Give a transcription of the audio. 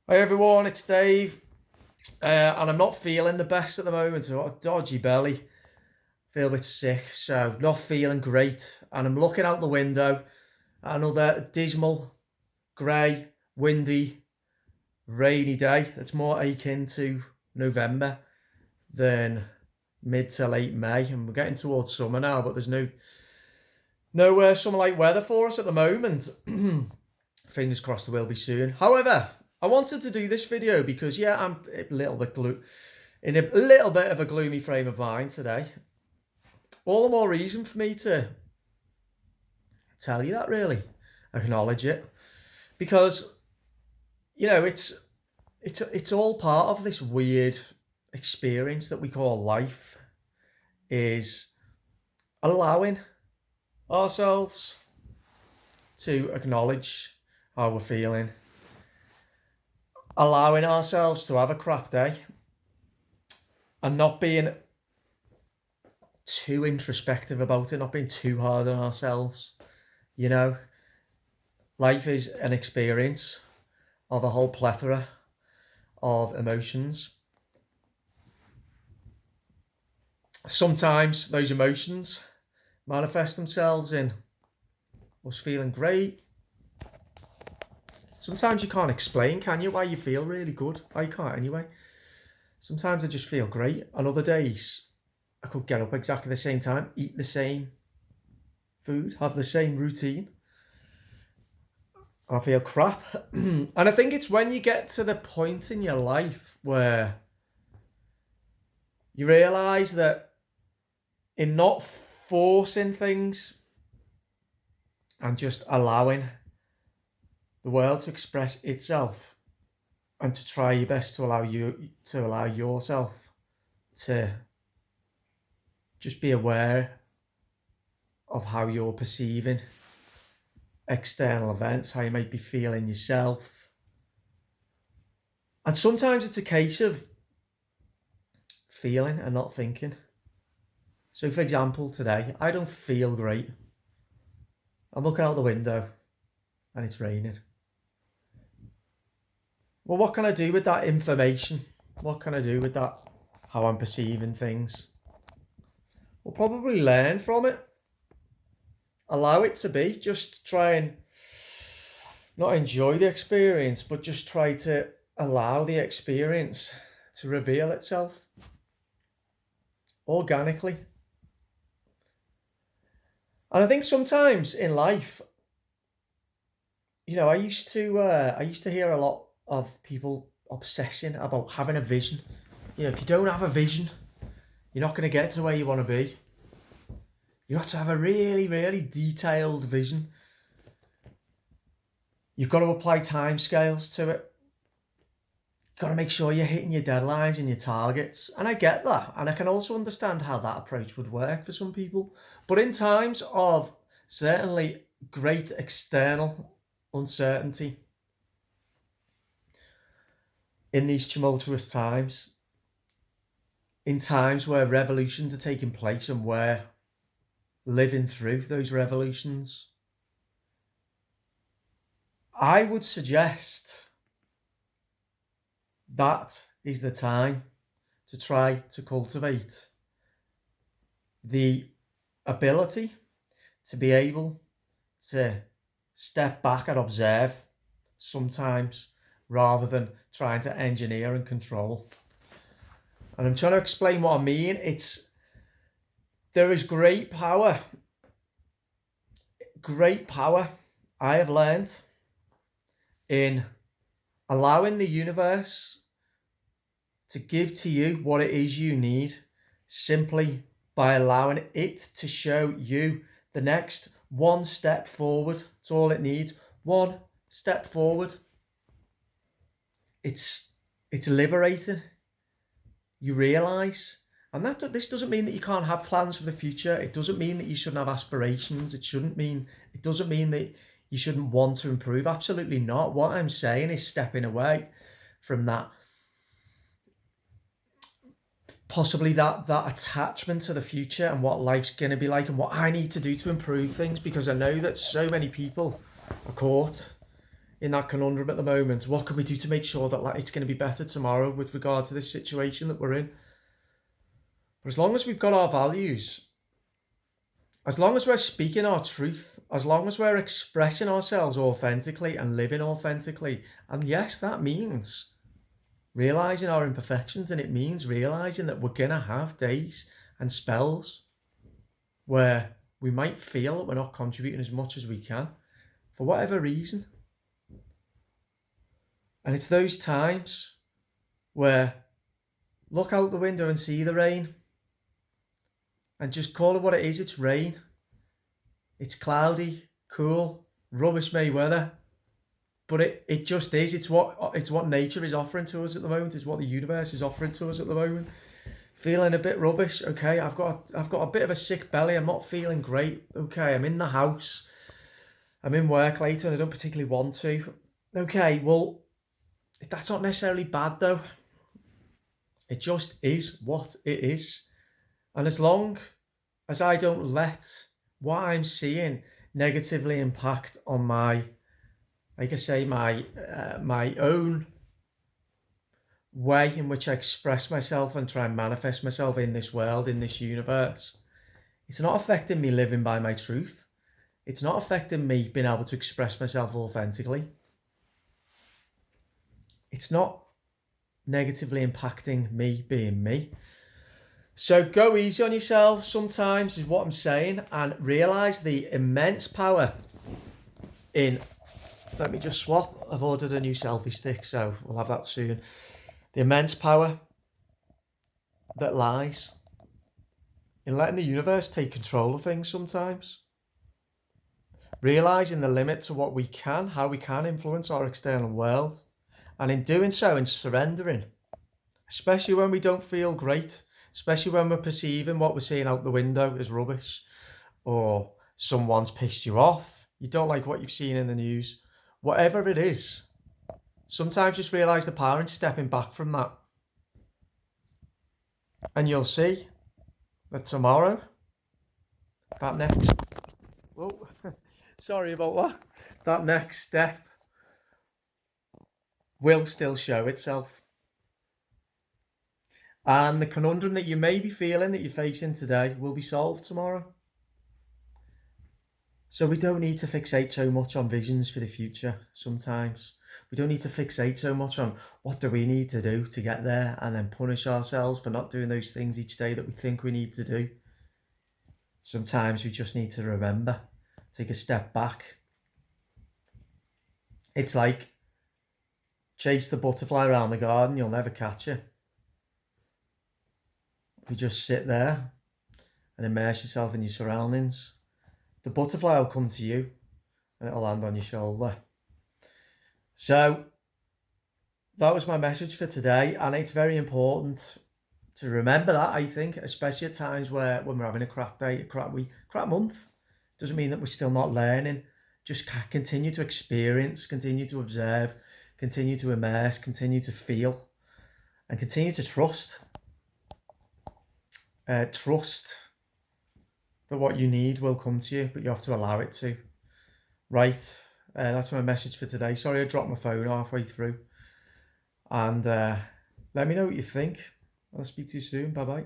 Hi everyone, it's Dave, and I'm not feeling the best at the moment. I've got a dodgy belly, feel a bit sick, so not feeling great. And I'm looking out the window at another dismal, grey, windy, rainy day. It's more akin to November than mid to late May, and we're getting towards summer now, but there's no summer-like weather for us at the moment. Fingers crossed there will be soon. However, I wanted to do this video because, yeah, I'm a little bit in a little bit of a gloomy frame of mind today. All the more reason for me to tell you that, really, acknowledge it, because it's all part of this weird experience that we call life, is allowing ourselves to acknowledge how we're feeling, allowing ourselves to have a crap day, and not being too introspective about it, not being too hard on ourselves. Life is an experience of a whole plethora of emotions. Sometimes those emotions manifest themselves in us feeling great. Sometimes you can't explain, can you, why you feel really good? I can't anyway. Sometimes I just feel great. On other days, I could get up exactly the same time, eat the same food, have the same routine, and I feel crap. And I think it's when you get to the point in your life where you realise that in not forcing things and just allowing the world to express itself, and to try your best to allow yourself to just be aware of how you're perceiving external events, how you might be feeling yourself. And sometimes it's a case of feeling and not thinking. So for example, today, I don't feel great. I'm looking out the window and it's raining. Well, what can I do with that information? What can I do with that, how I'm perceiving things? We'll probably learn from it. Allow it to be. Just try and not enjoy the experience, but just try to allow the experience to reveal itself organically. And I think sometimes in life, I used to hear a lot of people obsessing about having a vision. If you don't have a vision, you're not going to get to where you want to be. You have to have a really, really detailed vision. You've got to apply timescales to it. You've got to make sure you're hitting your deadlines and your targets. And I get that. And I can also understand how that approach would work for some people. But in times of certainly great external uncertainty, in these tumultuous times, in times where revolutions are taking place and we're living through those revolutions, I would suggest that is the time to try to cultivate the ability to be able to step back and observe sometimes, rather than trying to engineer and control. And I'm trying to explain what I mean. There is great power I have learned in allowing the universe to give to you what it is you need, simply by allowing it to show you the next one step forward. It's all it needs. One step forward. It's liberating. You realise, and this doesn't mean that you can't have plans for the future. It doesn't mean that you shouldn't have aspirations. It doesn't mean that you shouldn't want to improve. Absolutely not. What I'm saying is stepping away from that, possibly that attachment to the future and what life's going to be like and what I need to do to improve things, because I know that so many people are caught in that conundrum at the moment. What can we do to make sure that it's going to be better tomorrow with regard to this situation that we're in? But as long as we've got our values, as long as we're speaking our truth, as long as we're expressing ourselves authentically and living authentically, and yes, that means realizing our imperfections, and it means realizing that we're going to have days and spells where we might feel that we're not contributing as much as we can for whatever reason. And it's those times where look out the window and see the rain and just call it what it is. It's rain. It's cloudy, cool, rubbish May weather. But it just is. It's what nature is offering to us at the moment. It's what the universe is offering to us at the moment. Feeling a bit rubbish. Okay, I've got a bit of a sick belly. I'm not feeling great. Okay, I'm in the house. I'm in work later and I don't particularly want to. Okay, well, that's not necessarily bad though. It just is what it is. And as long as I don't let what I'm seeing negatively impact on my, like I say, my own way in which I express myself and try and manifest myself in this world, in this universe, it's not affecting me living by my truth. It's not affecting me being able to express myself authentically. It's not negatively impacting me being me. So go easy on yourself sometimes is what I'm saying, and realise the immense power in, let me just swap, I've ordered a new selfie stick, so we'll have that soon. The immense power that lies in letting the universe take control of things sometimes. Realising the limit to what we can, how we can influence our external world. And in doing so, in surrendering, especially when we don't feel great, especially when we're perceiving what we're seeing out the window as rubbish, or someone's pissed you off, you don't like what you've seen in the news, whatever it is, sometimes just realise the power in stepping back from that. And you'll see that tomorrow, that next, oh, sorry about that next step will still show itself. And the conundrum that you may be feeling, that you're facing today, will be solved tomorrow. So we don't need to fixate so much on visions for the future sometimes. We don't need to fixate so much on what do we need to do to get there and then punish ourselves for not doing those things each day that we think we need to do. Sometimes we just need to remember, take a step back. It's like chase the butterfly around the garden, you'll never catch it. If you just sit there and immerse yourself in your surroundings, the butterfly will come to you and it'll land on your shoulder. So that was my message for today, and it's very important to remember that, I think, especially at times when we're having a crap day, a crap week, crap month. Doesn't mean that we're still not learning. Just continue to experience, continue to observe, continue to immerse, continue to feel, and continue to trust. Trust that what you need will come to you, but you have to allow it to. Right, that's my message for today. Sorry I dropped my phone halfway through. And let me know what you think. I'll speak to you soon. Bye-bye.